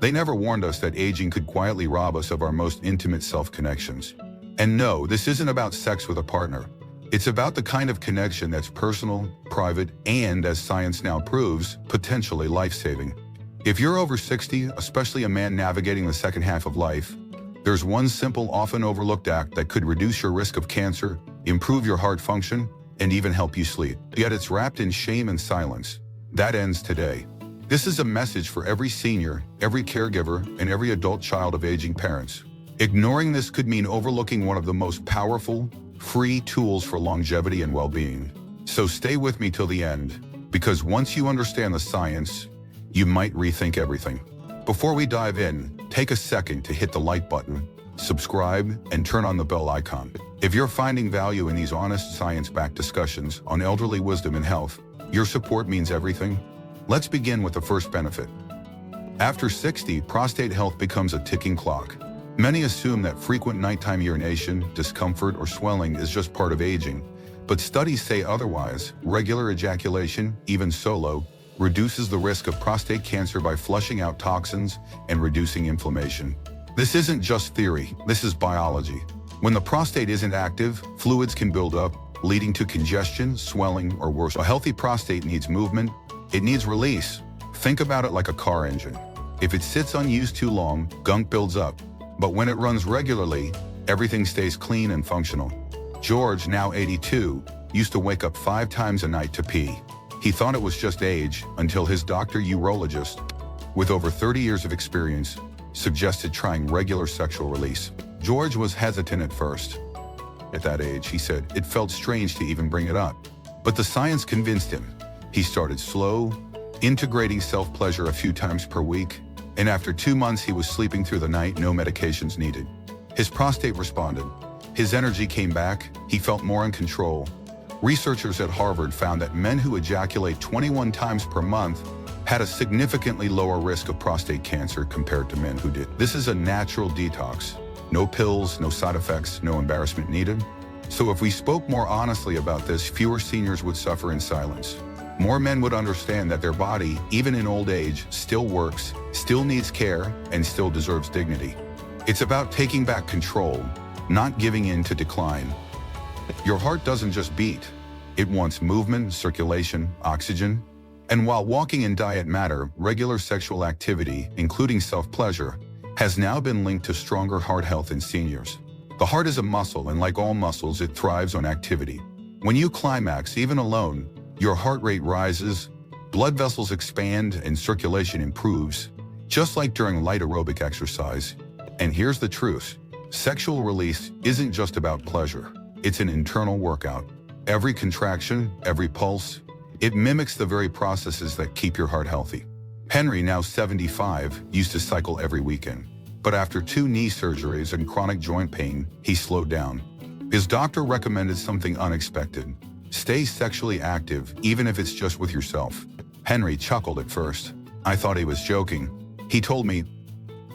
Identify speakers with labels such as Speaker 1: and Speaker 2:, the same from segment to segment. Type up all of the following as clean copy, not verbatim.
Speaker 1: They never warned us that aging could quietly rob us of our most intimate self-connections. And no, this isn't about sex with a partner. It's about the kind of connection that's personal, private, and, as science now proves, potentially life-saving. If you're over 60, especially a man navigating the second half of life, there's one simple, often overlooked act that could reduce your risk of cancer, improve your heart function, and even help you sleep. Yet it's wrapped in shame and silence. That ends today. This is a message for every senior, every caregiver, and every adult child of aging parents. Ignoring this could mean overlooking one of the most powerful, free tools for longevity and well-being. So stay with me till the end, because once you understand the science, you might rethink everything. Before we dive in, take a second to hit the like button, subscribe, and turn on the bell icon. If you're finding value in these honest, science-backed discussions on elderly wisdom and health, your support means everything. Let's begin with the first benefit. After 60, prostate health becomes a ticking clock. Many assume that frequent nighttime urination, discomfort, or swelling is just part of aging, but studies say otherwise. Regular ejaculation, even solo, reduces the risk of prostate cancer by flushing out toxins and reducing inflammation. This isn't just theory, this is biology. When the prostate isn't active, fluids can build up, leading to congestion, swelling, or worse. A healthy prostate needs movement. It needs release. Think about it like a car engine. If it sits unused too long, gunk builds up. But when it runs regularly, everything stays clean and functional. George, now 82, used to wake up 5 times a night to pee. He thought it was just age until his doctor, urologist, with over 30 years of experience, suggested trying regular sexual release. George was hesitant at first. At that age, he said, it felt strange to even bring it up. But the science convinced him. He started slow, integrating self-pleasure a few times per week, and after 2 months he was sleeping through the night, no medications needed. His prostate responded. His energy came back, he felt more in control. Researchers at Harvard found that men who ejaculate 21 times per month had a significantly lower risk of prostate cancer compared to men who did. This is a natural detox. No pills, no side effects, no embarrassment needed. So if we spoke more honestly about this, fewer seniors would suffer in silence. More men would understand that their body, even in old age, still works, still needs care, and still deserves dignity. It's about taking back control, not giving in to decline. Your heart doesn't just beat. It wants movement, circulation, oxygen. And while walking and diet matter, regular sexual activity, including self-pleasure, has now been linked to stronger heart health in seniors. The heart is a muscle, and like all muscles, it thrives on activity. When you climax, even alone, your heart rate rises, blood vessels expand, and circulation improves, just like during light aerobic exercise. And here's the truth. Sexual release isn't just about pleasure. It's an internal workout. Every contraction, every pulse, it mimics the very processes that keep your heart healthy. Henry, now 75, used to cycle every weekend. But after 2 knee surgeries and chronic joint pain, he slowed down. His doctor recommended something unexpected. Stay sexually active, even if it's just with yourself. Henry chuckled at first. I thought he was joking. He told me,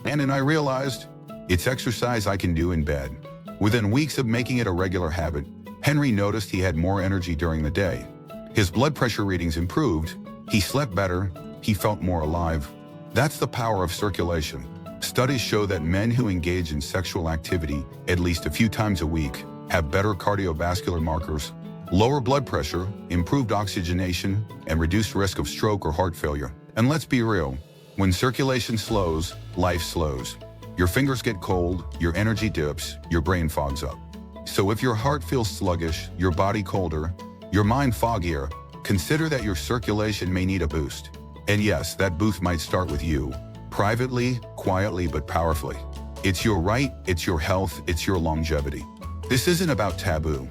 Speaker 1: and I realized, it's exercise I can do in bed. Within weeks of making it a regular habit, Henry noticed he had more energy during the day. His blood pressure readings improved, he slept better, he felt more alive. That's the power of circulation. Studies show that men who engage in sexual activity at least a few times a week have better cardiovascular markers, lower blood pressure, improved oxygenation, and reduced risk of stroke or heart failure. And let's be real, when circulation slows, life slows. Your fingers get cold, your energy dips, your brain fogs up. So if your heart feels sluggish, your body colder, your mind foggier, consider that your circulation may need a boost. And yes, that boost might start with you, privately, quietly, but powerfully. It's your right, it's your health, it's your longevity. This isn't about taboo.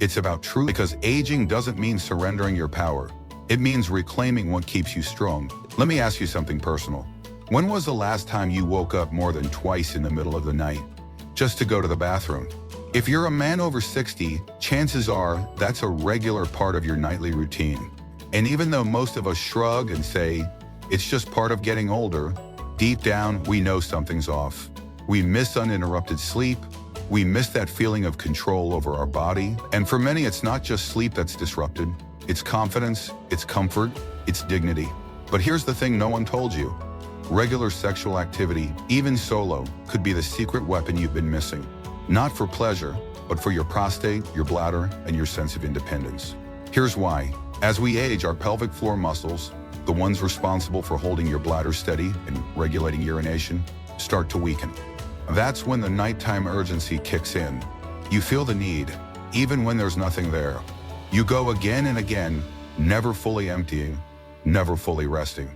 Speaker 1: It's about truth, because aging doesn't mean surrendering your power. It means reclaiming what keeps you strong. Let me ask you something personal. When was the last time you woke up more than twice in the middle of the night just to go to the bathroom? If you're a man over 60, chances are that's a regular part of your nightly routine. And even though most of us shrug and say, it's just part of getting older, deep down, we know something's off. We miss uninterrupted sleep. We miss that feeling of control over our body. And for many, it's not just sleep that's disrupted. It's confidence, it's comfort, it's dignity. But here's the thing no one told you. Regular sexual activity, even solo, could be the secret weapon you've been missing. Not for pleasure, but for your prostate, your bladder, and your sense of independence. Here's why. As we age, our pelvic floor muscles, the ones responsible for holding your bladder steady and regulating urination, start to weaken. That's when the nighttime urgency kicks in. You feel the need, even when there's nothing there. You go again and again, never fully emptying, never fully resting.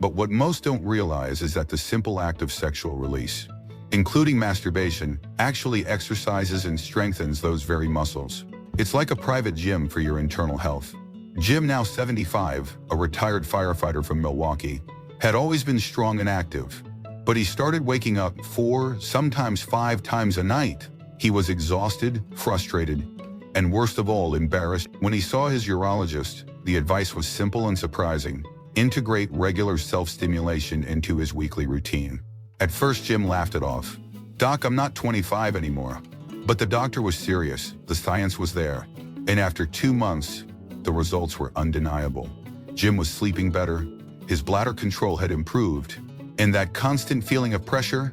Speaker 1: But what most don't realize is that the simple act of sexual release, including masturbation, actually exercises and strengthens those very muscles. It's like a private gym for your internal health. Jim, now 75, a retired firefighter from Milwaukee, had always been strong and active, but he started waking up 4, sometimes 5 times a night. He was exhausted, frustrated, and worst of all, embarrassed. When he saw his urologist, the advice was simple and surprising: integrate regular self-stimulation into his weekly routine. At first, Jim laughed it off. "Doc, I'm not 25 anymore." But the doctor was serious, the science was there, and after 2 months, the results were undeniable. Jim was sleeping better, his bladder control had improved, and that constant feeling of pressure,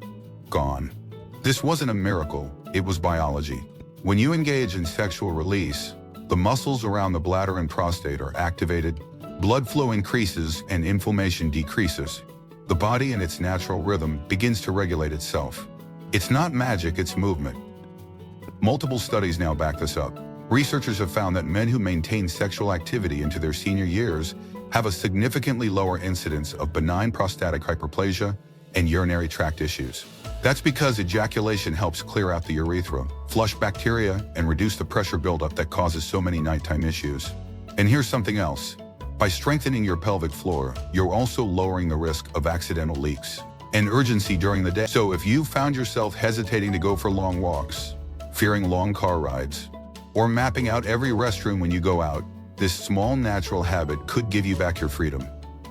Speaker 1: gone. This wasn't a miracle, it was biology. When you engage in sexual release, the muscles around the bladder and prostate are activated, blood flow increases, and inflammation decreases. The body in its natural rhythm begins to regulate itself. It's not magic, it's movement. Multiple studies now back this up. Researchers have found that men who maintain sexual activity into their senior years have a significantly lower incidence of benign prostatic hyperplasia and urinary tract issues. That's because ejaculation helps clear out the urethra, flush bacteria, and reduce the pressure buildup that causes so many nighttime issues. And here's something else. By strengthening your pelvic floor, you're also lowering the risk of accidental leaks and urgency during the day. So if you found yourself hesitating to go for long walks, fearing long car rides, or mapping out every restroom when you go out, this small natural habit could give you back your freedom.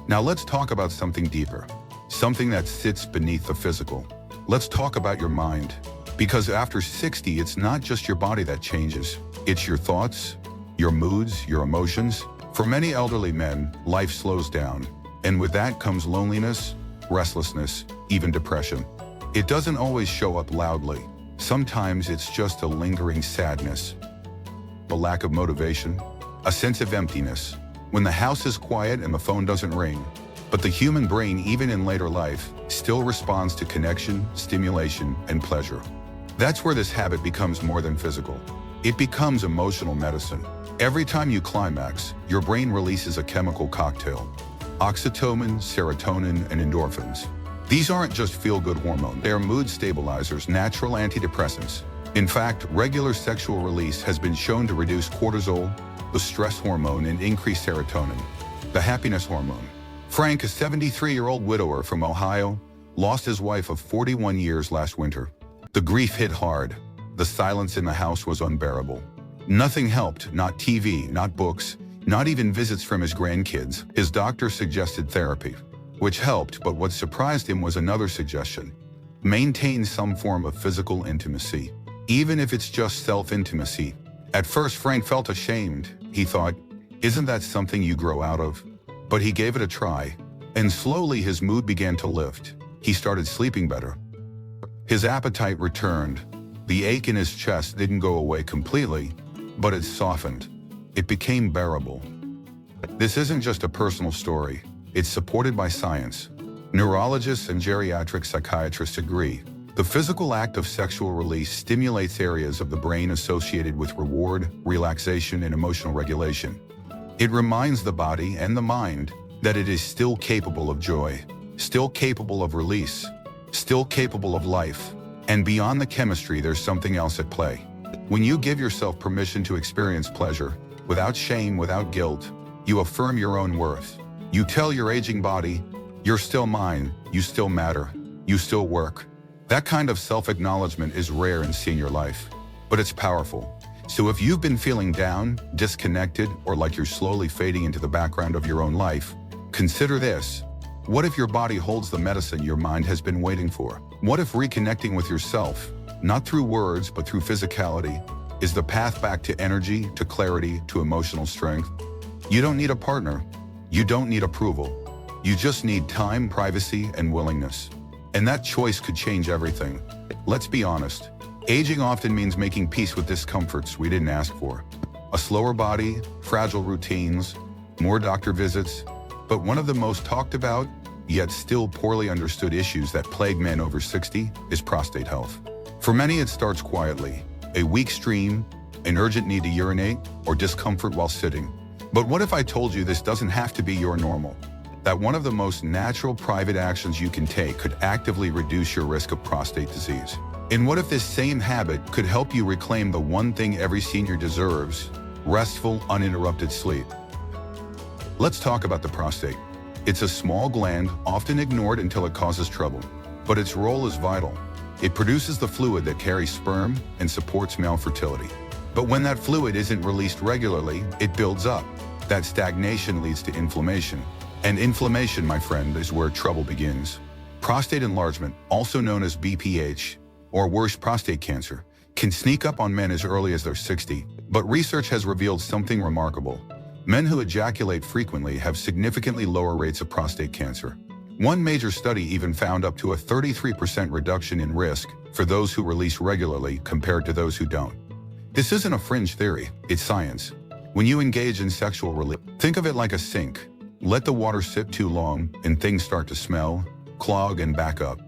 Speaker 1: Now let's talk about something deeper, something that sits beneath the physical. Let's talk about your mind. Because after 60, it's not just your body that changes. It's your thoughts, your moods, your emotions. For many elderly men, life slows down, and with that comes loneliness, restlessness, even depression. It doesn't always show up loudly. Sometimes it's just a lingering sadness, a lack of motivation, a sense of emptiness, when the house is quiet and the phone doesn't ring. But the human brain, even in later life, still responds to connection, stimulation, and pleasure. That's where this habit becomes more than physical. It becomes emotional medicine. Every time you climax, your brain releases a chemical cocktail: oxytocin, serotonin, and endorphins. These aren't just feel-good hormones. They are mood stabilizers, natural antidepressants. In fact, regular sexual release has been shown to reduce cortisol, the stress hormone, and increase serotonin, the happiness hormone. Frank, a 73-year-old widower from Ohio, lost his wife of 41 years last winter. The grief hit hard. The silence in the house was unbearable. Nothing helped, not TV, not books, not even visits from his grandkids. His doctor suggested therapy, which helped, but what surprised him was another suggestion: maintain some form of physical intimacy, even if it's just self-intimacy. At first, Frank felt ashamed. He thought, isn't that something you grow out of? But he gave it a try, and slowly his mood began to lift. He started sleeping better. His appetite returned. The ache in his chest didn't go away completely, but it softened. It became bearable. This isn't just a personal story. It's supported by science. Neurologists and geriatric psychiatrists agree. The physical act of sexual release stimulates areas of the brain associated with reward, relaxation, and emotional regulation. It reminds the body and the mind that it is still capable of joy, still capable of release, still capable of life. And beyond the chemistry, there's something else at play. When you give yourself permission to experience pleasure, without shame, without guilt, you affirm your own worth. You tell your aging body, you're still mine, you still matter, you still work. That kind of self-acknowledgement is rare in senior life, but it's powerful. So if you've been feeling down, disconnected, or like you're slowly fading into the background of your own life, consider this. What if your body holds the medicine your mind has been waiting for? What if reconnecting with yourself, not through words, but through physicality, is the path back to energy, to clarity, to emotional strength? You don't need a partner. You don't need approval. You just need time, privacy, and willingness. And that choice could change everything. Let's be honest. Aging often means making peace with discomforts we didn't ask for. A slower body, fragile routines, more doctor visits. But one of the most talked about, yet still poorly understood issues that plague men over 60 is prostate health. For many, it starts quietly. A weak stream, an urgent need to urinate, or discomfort while sitting. But what if I told you this doesn't have to be your normal? That one of the most natural private actions you can take could actively reduce your risk of prostate disease? And what if this same habit could help you reclaim the one thing every senior deserves: restful, uninterrupted sleep? Let's talk about the prostate. It's a small gland, often ignored until it causes trouble. But its role is vital. It produces the fluid that carries sperm and supports male fertility. But when that fluid isn't released regularly, it builds up. That stagnation leads to inflammation. And inflammation, my friend, is where trouble begins. Prostate enlargement, also known as BPH, or worse, prostate cancer, can sneak up on men as early as they're 60. But research has revealed something remarkable. Men who ejaculate frequently have significantly lower rates of prostate cancer. One major study even found up to a 33% reduction in risk for those who release regularly compared to those who don't. This isn't a fringe theory, it's science. When you engage in sexual release, think of it like a sink. Let the water sit too long and things start to smell, clog, and back up.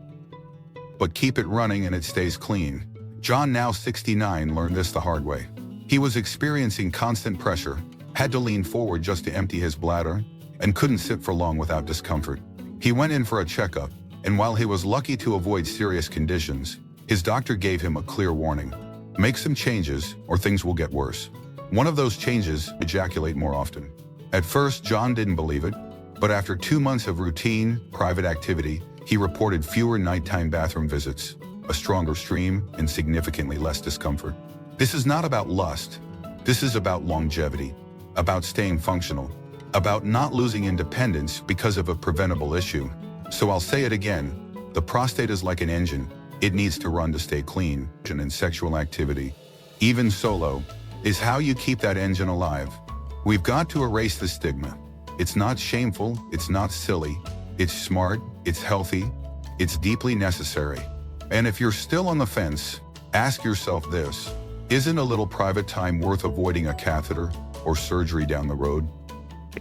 Speaker 1: But keep it running and it stays clean. John, now 69, learned this the hard way. He was experiencing constant pressure, had to lean forward just to empty his bladder, and couldn't sit for long without discomfort. He went in for a checkup, and while he was lucky to avoid serious conditions, his doctor gave him a clear warning. Make some changes or things will get worse. One of those changes: ejaculate more often. At first, John didn't believe it, but after 2 months of routine, private activity, he reported fewer nighttime bathroom visits, a stronger stream, and significantly less discomfort. This is not about lust. This is about longevity, about staying functional, about not losing independence because of a preventable issue. So I'll say it again, the prostate is like an engine. It needs to run to stay clean, and sexual activity, even solo, is how you keep that engine alive. We've got to erase the stigma. It's not shameful, it's not silly, it's smart, it's healthy, it's deeply necessary. And if you're still on the fence, ask yourself this: isn't a little private time worth avoiding a catheter or surgery down the road?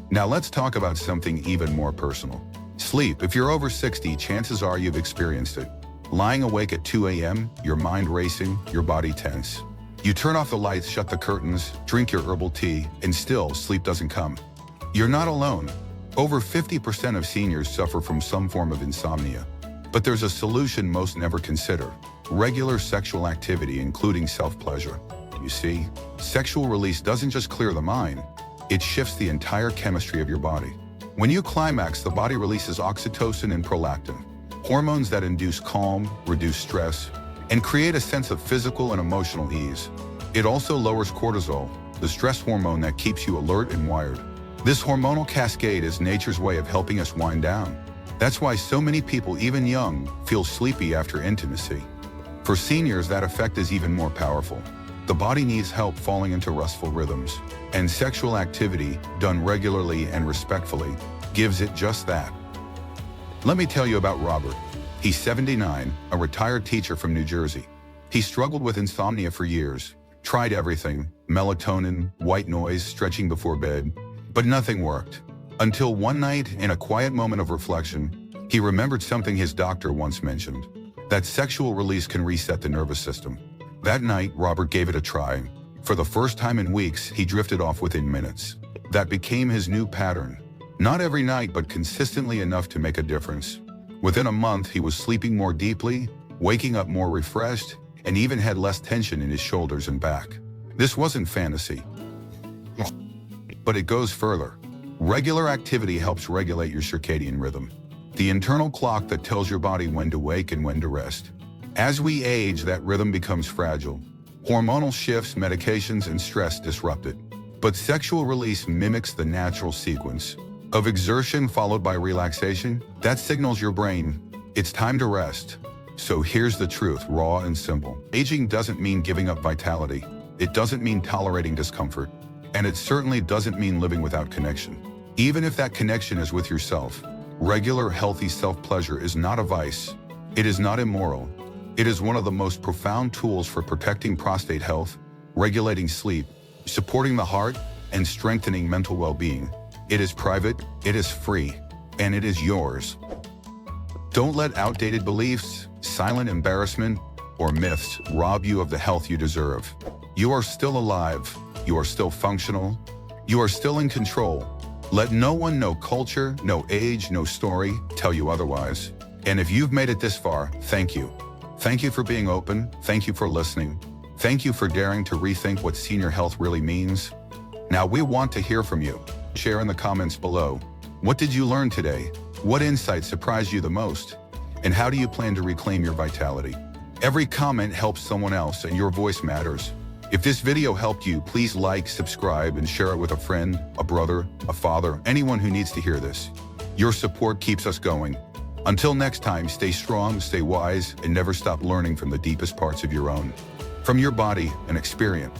Speaker 1: Now let's talk about something even more personal. Sleep. If you're over 60, chances are you've experienced it. Lying awake at 2 a.m., your mind racing, your body tense. You turn off the lights, shut the curtains, drink your herbal tea, and still sleep doesn't come. You're not alone. Over 50% of seniors suffer from some form of insomnia. But there's a solution most never consider: regular sexual activity, including self-pleasure. You see, sexual release doesn't just clear the mind, it shifts the entire chemistry of your body. When you climax, the body releases oxytocin and prolactin, hormones that induce calm, reduce stress, and create a sense of physical and emotional ease. It also lowers cortisol, the stress hormone that keeps you alert and wired. This hormonal cascade is nature's way of helping us wind down. That's why so many people, even young, feel sleepy after intimacy. For seniors, that effect is even more powerful. The body needs help falling into restful rhythms, and sexual activity, done regularly and respectfully, gives it just that. Let me tell you about Robert. He's 79, a retired teacher from New Jersey. He struggled with insomnia for years, tried everything: melatonin, white noise, stretching before bed, but nothing worked. Until one night, in a quiet moment of reflection, he remembered something his doctor once mentioned: that sexual release can reset the nervous system. That night, Robert gave it a try. For the first time in weeks, he drifted off within minutes. That became his new pattern. Not every night, but consistently enough to make a difference. Within a month, he was sleeping more deeply, waking up more refreshed, and even had less tension in his shoulders and back. This wasn't fantasy. But it goes further. Regular activity helps regulate your circadian rhythm, the internal clock that tells your body when to wake and when to rest. As we age, that rhythm becomes fragile. Hormonal shifts, medications, and stress disrupt it. But sexual release mimics the natural sequence of exertion followed by relaxation. That signals your brain, it's time to rest. So here's the truth, raw and simple. Aging doesn't mean giving up vitality. It doesn't mean tolerating discomfort. And it certainly doesn't mean living without connection. Even if that connection is with yourself, Regular, healthy self-pleasure is not a vice. It is not immoral. It is one of the most profound tools for protecting prostate health, regulating sleep, supporting the heart, and strengthening mental well-being. It is private, it is free, and it is yours. Don't let outdated beliefs, silent embarrassment, or myths rob you of the health you deserve. You are still alive. You are still functional. You are still in control. Let no one, no culture, no age, no story tell you otherwise. And if you've made it this far, thank you. Thank you for being open. Thank you for listening. Thank you for daring to rethink what senior health really means. Now we want to hear from you. Share in the comments below. What did you learn today? What insight surprised you the most? And how do you plan to reclaim your vitality? Every comment helps someone else, and your voice matters. If this video helped you, please like, subscribe, and share it with a friend, a brother, a father, anyone who needs to hear this. Your support keeps us going. Until next time, stay strong, stay wise, and never stop learning from the deepest parts of your own. From your body and experience.